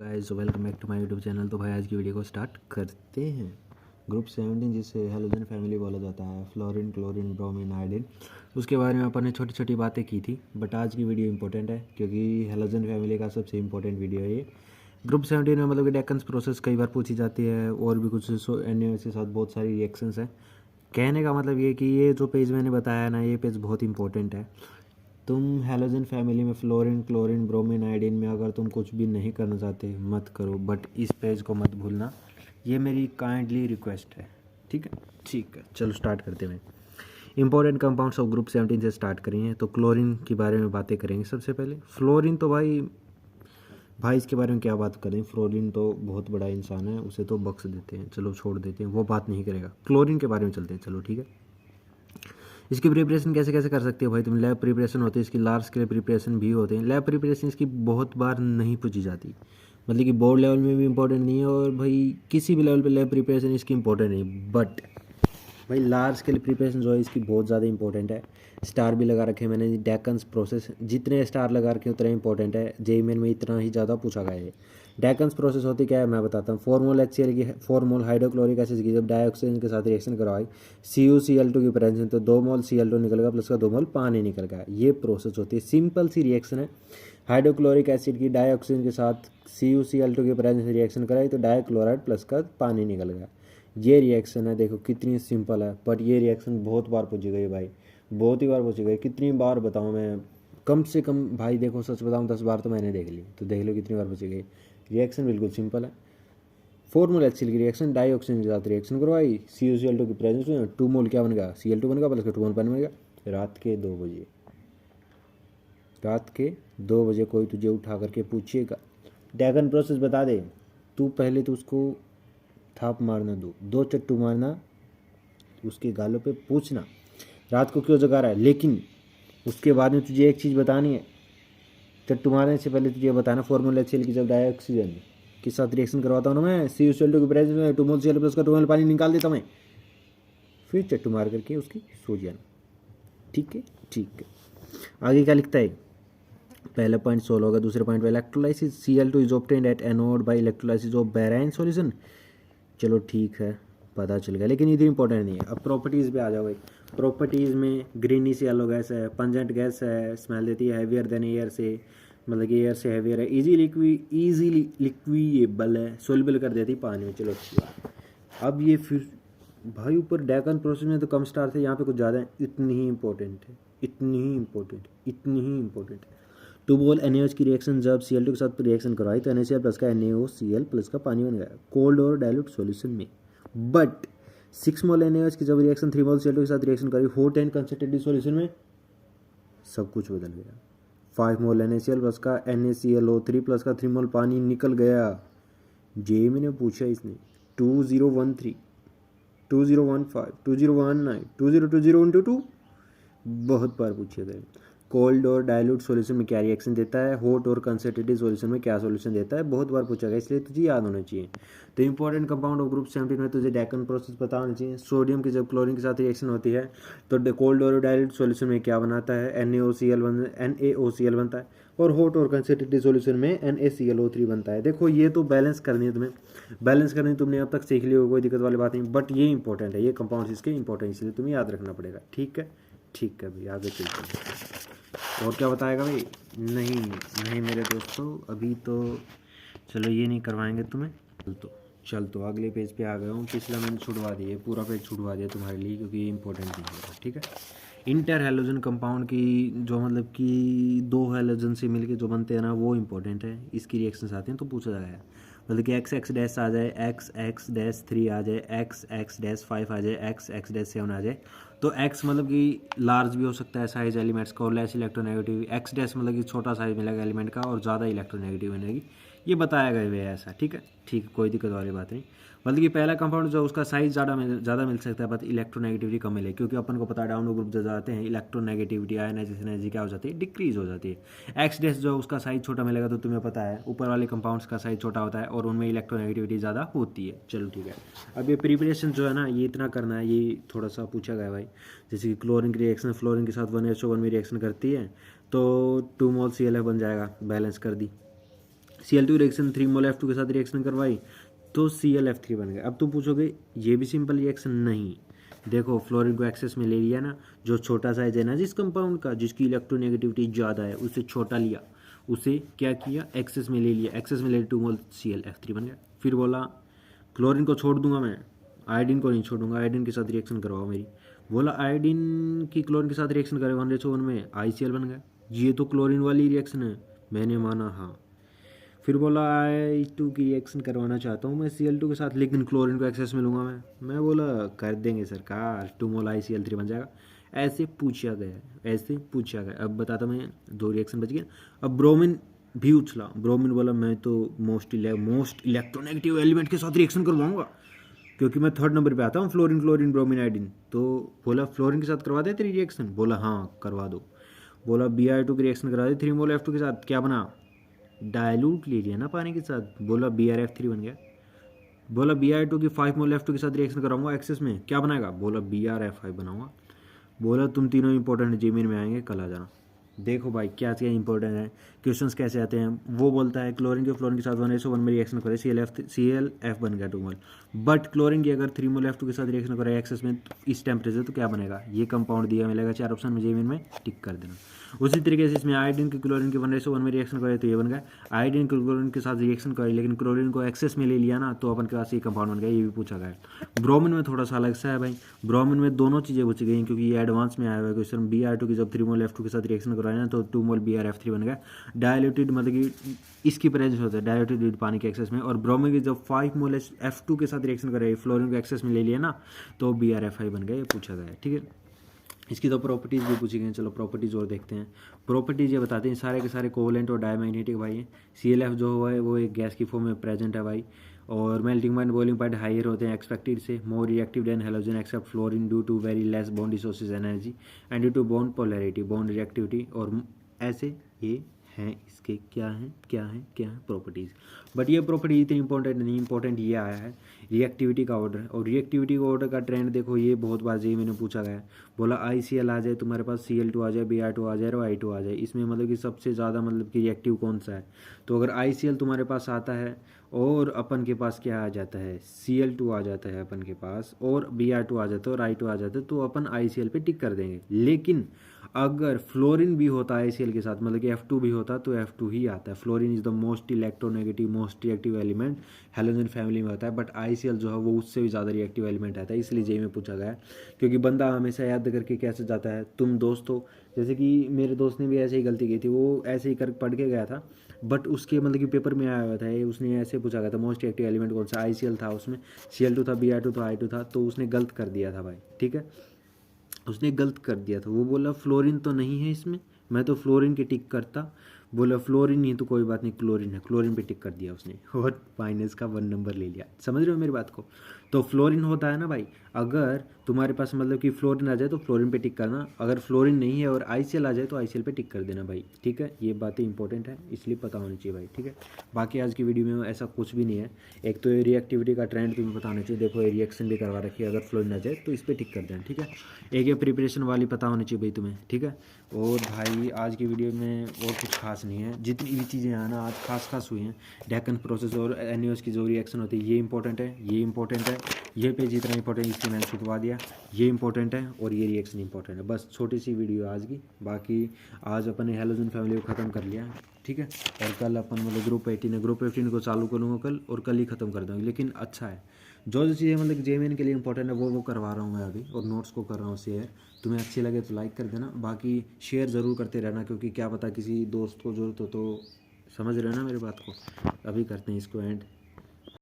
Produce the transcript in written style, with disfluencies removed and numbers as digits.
Guys welcome back to my YouTube channel. तो भाई आज की वीडियो को स्टार्ट करते हैं। ग्रुप 17 जिसे हेलोजन फैमिली बोला जाता है, फ्लोरीन, क्लोरीन, ब्रोमीन, आयोडीन, उसके बारे में अपन ने छोटी छोटी बातें की थी। बट आज की वीडियो इंपॉर्टेंट है क्योंकि हेलोजन फैमिली का सबसे इंपॉर्टेंट वीडियो है ये। ग्रुप 17 में मतलब कि डेकन्स प्रोसेस कई बार पूछी जाती है और भी कुछ एन के साथ बहुत सारी रिएक्शंस हैं। कहने का मतलब ये कि ये जो पेज मैंने बताया ना, ये पेज बहुत इंपॉर्टेंट है। तुम हैलोजन फैमिली में फ्लोरीन, क्लोरीन, ब्रोमीन, आयोडीन में अगर तुम कुछ भी नहीं करना चाहते मत करो, बट इस पेज को मत भूलना, ये मेरी काइंडली रिक्वेस्ट है। ठीक है, ठीक है, चलो स्टार्ट करते हैं। इंपॉर्टेंट कंपाउंड्स ऑफ ग्रुप 17 से स्टार्ट करेंगे। तो क्लोरीन के बारे में बातें करेंगे सबसे पहले। फ्लोरीन तो भाई भाई इसके बारे में क्या बात करें, फ्लोरीन तो बहुत बड़ा इंसान है, उसे तो बख्श देते हैं, चलो छोड़ देते हैं, वो बात नहीं करेगा। क्लोरीन के बारे में चलते हैं, चलो ठीक है। इसकी प्रिपरेशन कैसे कैसे कर सकते हो भाई तुम। लैब प्रिपरेशन होती है इसकी, लार्ज स्केल प्रिपरेशन भी होते हैं। लैब प्रिपरेशन इसकी बहुत बार नहीं पूछी जाती, मतलब कि बोर्ड लेवल में भी इंपॉर्टेंट नहीं है और भाई किसी भी लेवल पे लैब प्रिपरेशन इसकी इंपॉर्टेंट नहीं। बट भाई लार्ज स्केल प्रिपरेशन जो है इसकी बहुत ज़्यादा इंपॉर्टेंट है। स्टार भी लगा रखे हैं मैंने। डेकन्स प्रोसेस जितने स्टार लगा रखे उतना इंपॉर्टेंट है। जेईई मेन में इतना ही ज़्यादा पूछा गया है। डेकन्स प्रोसेस होती क्या है मैं बताता हूँ। 4 मोल HCl की 4 मोल हाइड्रोक्लोरिक एसिड की जब डाइऑक्सीजन के साथ रिएक्शन करवाई CuCl2 की प्रेजेंस, तो 2 मोल Cl2 निकल गया प्लस का 2 मोल पानी निकल गया। ये प्रोसेस होती है, सिंपल सी रिएक्शन है। हाइड्रोक्लोरिक एसिड की डाइऑक्सीजन के साथ CuCl2 की प्रेजेंस रिएक्शन कराई तो डाइक्लोराइड प्लस का पानी निकल गया। ये रिएक्शन है, देखो कितनी सिंपल है। बट ये रिएक्शन बहुत बार पूछी गई भाई, बहुत ही बार पूछी गई। कितनी बार बताऊँ मैं, कम से कम भाई देखो सच बताऊँ 10 बार तो मैंने देख ली, तो देख लो कितनी बार पूछी गई। रिएक्शन बिल्कुल सिंपल है। 4 मोल HCl की रिएक्शन डाइऑक्सीजन के साथ रिएक्शन करवाई, CuCl2 की प्रेजेंस में 2 मोल क्या बन गया, Cl2 बन गया प्लस का 2 मोल पानी बन गया। रात के 2 बजे, रात के 2 बजे कोई तुझे उठा करके पूछेगा डैगन प्रोसेस बता दे, तू पहले तो उसको थाप मारना, दो चट्टू मारना, उसके गालों पे पूछना रात को क्यों जगा रहा है। लेकिन उसके बाद में तुझे एक चीज़ बतानी है, चट्टू मारने से पहले तुझे बताना फॉर्मूला HCl की जब डाइऑक्सीजन के साथ रिएक्शन करवाता हूँ ना मैं, CuCl2 की प्रेजेंस में 2 मोल Cl प्लस का 2 मोल पानी निकाल देता मैं, फिर चट्टू मार करके उसकी सो जाना। ठीक है, ठीक है। आगे क्या लिखता है, पहला पॉइंट सोल्व होगा। दूसरे पॉइंट पे electrolysis Cl2 is obtained at anode by electrolysis of brine solution. चलो ठीक है, पता चल गया, लेकिन इतनी इंपॉर्टेंट नहीं है। अब प्रॉपर्टीज़ पे आ जाओ भाई। प्रॉपर्टीज़ में ग्रीनिश येलो गैस है, पंजेंट गैस है, स्मेल देती है, हैवियर देन एयर से, मतलब कि एयर से हैवियर है, इजीली लिक्विएबल है, सोल्यूबल कर देती पानी में। चलो अच्छी बात। अब ये फिर भाई ऊपर डेकन प्रोसेस में तो कम स्टार थे, यहाँ पे कुछ ज़्यादा है। इतनी ही इंपॉर्टेंट है, इतनी ही इंपॉर्टेंट, इतनी ही इंपॉर्टेंट है। 2 मोल NaOH की रिएक्शन जब Cl2 के साथ रिएक्शन करवाई तो NaCl प्लस का NaOCl प्लस का पानी बन गया कोल्ड और डाइल्यूट सॉल्यूशन में। बट 6 मोल NaOH की जब रिएक्शन 3 मोल Cl2 के साथ रिएक्शन करी हॉट एंड कंसंट्रेटेड सॉल्यूशन में, सब कुछ बदल गया। 5 मोल NaCl प्लस का NaClO3 प्लस का 3 मोल पानी निकल गया। जे मैंने पूछा इसने 2013, 2015, 2019, 2020 बहुत बार पूछे गए। कोल्ड और डाइल्यूट सॉल्यूशन में क्या रिएक्शन देता है, हॉट और कंसंट्रेटेड सॉल्यूशन में क्या सॉल्यूशन देता है, बहुत बार पूछा गया, इसलिए तुझे याद होना चाहिए। तो इंपॉर्टेंट कंपाउंड ऑफ ग्रुप 17 में तुझे डेकन प्रोसेस पता होना चाहिए। सोडियम की जब क्लोरीन के साथ रिएक्शन होती है तो कोल्ड और डाइल्यूट सॉल्यूशन में क्या बनाता है, NaOCl बनता है, और हॉट और कंसंट्रेटेड सॉल्यूशन में NaClO3 बनता है। देखो ये तो बैलेंस करनी है तुम्हें, बैलेंस करनी तुमने अब तक सीख ली हो, कोई दिक्कत वाली बात नहीं। बट ये इंपॉर्टेंट है, ये कंपाउंड्स इसके इंपॉर्टेंट, इसलिए तुम्हें याद रखना पड़ेगा। ठीक है, ठीक है भाई, आगे चलते हैं। और क्या बताएगा भाई, नहीं नहीं मेरे दोस्तों, अभी तो चलो ये नहीं करवाएंगे तुम्हें। चल तो अगले पेज पे आ गया हूँ। पिछला मैंने छुड़वा दिया, पूरा पेज छुड़वा दिया तुम्हारे लिए क्योंकि ये इंपॉर्टेंट नहीं है। ठीक है, इंटर हेलोजन कंपाउंड की जो मतलब कि 2 हेलोजन से मिलके जो बनते हैं ना, वो इंपॉर्टेंट है। इसकी रिएक्शंस आती हैं तो पूछा जाएगा, मतलब कि XX- आ जाए, XX-3 आ जाए, XX-5 आ जाए, XX-7 आ जाए। तो X मतलब कि लार्ज भी हो सकता है साइज एलिमेंट्स का और लेस इलेक्ट्रोनेगेटिव। X- मतलब कि छोटा साइज मिलेगा एलिमेंट का और ज़्यादा इलेक्ट्रोनेगेटिव बनेगी। ये बताया गया है ऐसा। ठीक है, ठीक, कोई दिक्कत वाली बात नहीं। मतलब कि पहला कंपाउंड जो उसका साइज ज़्यादा मिल सकता है, बट इलेक्ट्रोनेगेटिविटी कम मिले, क्योंकि अपन को पता है डाउन ग्रुप जो जाते हैं इलेक्ट्रोनेगेटिविटी आयनाइजेशन एनर्जी क्या हो जाती है, डिक्रीज हो जाती है। X- जो उसका साइज छोटा मिलेगा, तो तुम्हें पता है ऊपर वाले कंपाउंड्स का साइज छोटा होता है और उनमें इलेक्ट्रोनेगेटिविटी ज़्यादा होती है। चलो ठीक है, अब ये प्रिपरेशन जो है ना, ये इतना करना है, ये थोड़ा सा पूछा गया भाई। जैसे कि क्लोरीन की रिएक्शन फ्लोरीन के साथ 1SO1 में रिएक्शन करती है तो 2 मोल ClF बन जाएगा, बैलेंस कर दी। Cl2 रिएक्शन 3 मोल F2 के साथ रिएक्शन करवाई तो ClF3 बन गया। अब तुम पूछोगे ये भी सिंपल रिएक्शन, नहीं। देखो फ्लोरीन को एक्सेस में ले लिया ना, जो छोटा साइज है ना जिस कंपाउंड का, जिसकी इलेक्ट्रोनेगेटिविटी ज़्यादा है, उसे छोटा लिया, उसे क्या किया, एक्सेस में ले लिया, एक्सेस में ले 2 मोल ClF3 बन गया। फिर बोला क्लोरीन को छोड़ दूंगा मैं, आयोडीन को नहीं छोड़ूंगा, आयोडीन के साथ रिएक्शन करवाओ मेरी। बोला आयोडीन की क्लोरीन के साथ रिएक्शन करे 1:1 में, ICl बन गया। ये तो क्लोरीन वाली रिएक्शन है, मैंने माना हाँ। फिर बोला I2 की रिएक्शन करवाना चाहता हूँ मैं Cl2 के साथ, लेकिन क्लोरीन को एक्सेस में लूँगा मैं बोला कर देंगे सरकार, 2 मोल ICl3 बन जाएगा। ऐसे पूछा गया। अब बताता मैं, 2 रिएक्शन बच गया। अब ब्रोमीन भी उछला, ब्रोमीन बोला मैं तो मोस्ट इलेक्ट्रोनेगेटिव एलिमेंट के साथ रिएक्शन करवाऊंगा, क्योंकि मैं 3rd नंबर पे आता हूँ, फ्लोरीन ब्रोमीन आयोडीन। तो बोला फ्लोरीन के साथ करवा दे तेरी रिएक्शन, बोला हाँ करवा दो। बोला Br2 की रिएक्शन करा दे 3 मोल F2 के साथ, क्या बना, डायलूट ले लिया ना पानी के साथ, बोला BrF3 बन गया। बोला Br2 की 5 मोल F2 के साथ रिएक्शन कराऊंगा एक्सेस में, क्या बनाएगा, बोला BrF5 बनाऊंगा। बोला तुम तीनों इंपॉर्टेंट जेमेन में आएंगे, कल आ जाना। देखो भाई क्या क्या इंपॉर्टेंट है, क्वेश्चंस कैसे आते हैं। वो बोलता है क्लोरीन के फ्लोरीन के साथ 1:1 में रिएक्शन करे, ClF बन गया 2 मोल। बट क्लोरीन की अगर 3 मोल F2 के साथ रिएक्शन करे एक्सेस में इस टेम्परेचर, तो क्या बनेगा, ये कंपाउंड दिया मिलेगा 4 ऑप्शन में, जेमेन में टिक कर देना। उसी तरीके से इसमें आयोडीन की क्लोरीन के 1:1 में रिएक्शन करे तो ये बन गया। आयोडीन क्लोरीन के साथ रिएक्शन करे लेकिन क्लोरीन को एक्सेस में ले लिया ना, तो अपन के पास ये कंपाउंड बन गया, ये भी पूछा गया। ब्रोमीन में थोड़ा सा अलग सा है भाई, ब्रोमीन में दोनों चीज़ें पूछी गई क्योंकि ये एडवांस में आया हुआ है क्वेश्चन। Br2 की जब 3 मोल F2 के साथ रिएक्शन करवाए ना, तो 2 मोल BrF3 बन गया। डायल्यूटेड मतलब कि इसकी प्रेजेंस होता है डायल्यूटेड पानी के एक्सेस में। और ब्रोमीन की जब 5 मोल F2 के साथ रिएक्शन करे, फ्लोरीन को एक्सेस में ले लिया ना, तो BrF5 बन गया, ये पूछा गया है, ठीक है। इसकी तो प्रॉपर्टीज़ भी पूछी गई हैं, चलो प्रॉपर्टीज़ और देखते हैं। प्रॉपर्टीज़ ये बताते हैं सारे के सारे कोवलेंट और डायमैग्नेटिक भाई हैं। ClF जो है वो एक गैस की फॉर्म में प्रेजेंट है भाई, और melting point boiling point higher होते हैं एक्सपेक्टेड से, more reactive than halogen except fluorine due to very less bond resources energy and due to bond polarity bond reactivity. और ऐसे ये हैं इसके क्या हैं प्रॉपर्टीज़। बट ये प्रॉपर्टी इतनी इंपॉर्टेंट नहीं, इंपॉर्टेंट ये आया है रिएक्टिविटी का ऑर्डर। और रिएक्टिविटी का ऑर्डर का ट्रेंड देखो, ये बहुत बार जी मैंने पूछा गया है। बोला ICl आ जाए, तुम्हारे पास Cl2 आ जाए, Br2 आ जाए और I2 आ जाए, इसमें मतलब कि सबसे ज़्यादा मतलब कि रिएक्टिव कौन सा है। तो अगर ICl तुम्हारे पास आता है और अपन के पास क्या आ जाता है, Cl2 आ जाता है अपन के पास, और Br2 आ जाता है और I2 आ जाता है, तो अपन ICl पे टिक कर देंगे। लेकिन अगर फ्लोरीन भी होता है ICl के साथ, मतलब कि F2 भी होता, तो F2 ही आता है। Fluorine is the most electronegative most reactive element, halogen family में होता है। बट ICl जो है वो उससे भी ज़्यादा रिएक्टिव एलिमेंट आता है, इसलिए जे में पूछा गया है। क्योंकि बंदा हमेशा याद करके कैसे जाता है, तुम दोस्त हो, जैसे कि मेरे दोस्त ने भी ऐसे ही गलती की थी, वो ऐसे ही कर पढ़ के गया था, बट उसके मतलब कि पेपर में आया हुआ था, उसने ऐसे पूछा गया था मोस्ट रिएक्टिव एलिमेंट कौन सा, ICl था, उसमें Cl2 था, Br2 था, I2 था, तो उसने गलत कर दिया था भाई, ठीक है, उसने गलत कर दिया था। वो बोला फ्लोरीन तो नहीं है इसमें, मैं तो फ्लोरीन के टिक करता, बोला फ्लोरीन नहीं तो कोई बात नहीं क्लोरीन है, क्लोरीन पे टिक कर दिया उसने और माइनस का 1 नंबर ले लिया। समझ रहे हो मेरी बात को। तो फ्लोरीन होता है ना भाई, अगर तुम्हारे पास मतलब कि फ्लोरीन आ जाए तो फ्लोरीन पे टिक करना, अगर फ्लोरीन नहीं है और ICl आ जाए तो ICl पे टिक कर देना भाई, ठीक है। ये बातें इंपॉर्टेंट है, इसलिए पता होनी चाहिए भाई, ठीक है। बाकी आज की वीडियो में ऐसा कुछ भी नहीं है। एक तो ये रिएक्टिविटी का ट्रेंड तुम्हें पता होना चाहिए, देखो ये रिएक्शन भी करवा रखी है, अगर फ्लोरीन आ जाए तो इस पर टिक कर देना, ठीक है। एक ये प्रिपरेशन वाली पता होनी चाहिए भाई तुम्हें, ठीक है। और भाई आज की वीडियो में और कुछ खास नहीं है, जितनी भी चीज़ें हैं ना आज खास हुई हैं। डेकन प्रोसेस और NaOH की जो रिएक्शन होती है ये इंपॉर्टेंट है, ये इंपॉर्टेंट है, ये पेज इतना इंपॉर्टेंट इसलिए मैंने छुपवा दिया, ये इंपॉर्टेंट है और ये रिएक्शन इंपॉर्टेंट है। बस छोटी सी वीडियो आज की, बाकी आज अपन ने हैलोजन फैमिली को ख़त्म कर लिया, ठीक है। और कल अपन मतलब ग्रुप 18 को चालू करूँगा कल, और कल ही ख़त्म कर दूँगा। लेकिन अच्छा है जो चीज़ें मतलब जेमेन के लिए इंपॉर्टेंट है वो करवा रहा हूँ मैं अभी, और नोट्स को कर रहा हूँ शेयर। तुम्हें अच्छी लगे तो लाइक कर देना, बाकी शेयर ज़रूर करते रहना, क्योंकि क्या पता किसी दोस्त को ज़रूरत हो तो। समझ रहे हो ना मेरी बात को। अभी करते हैं इसको एंड।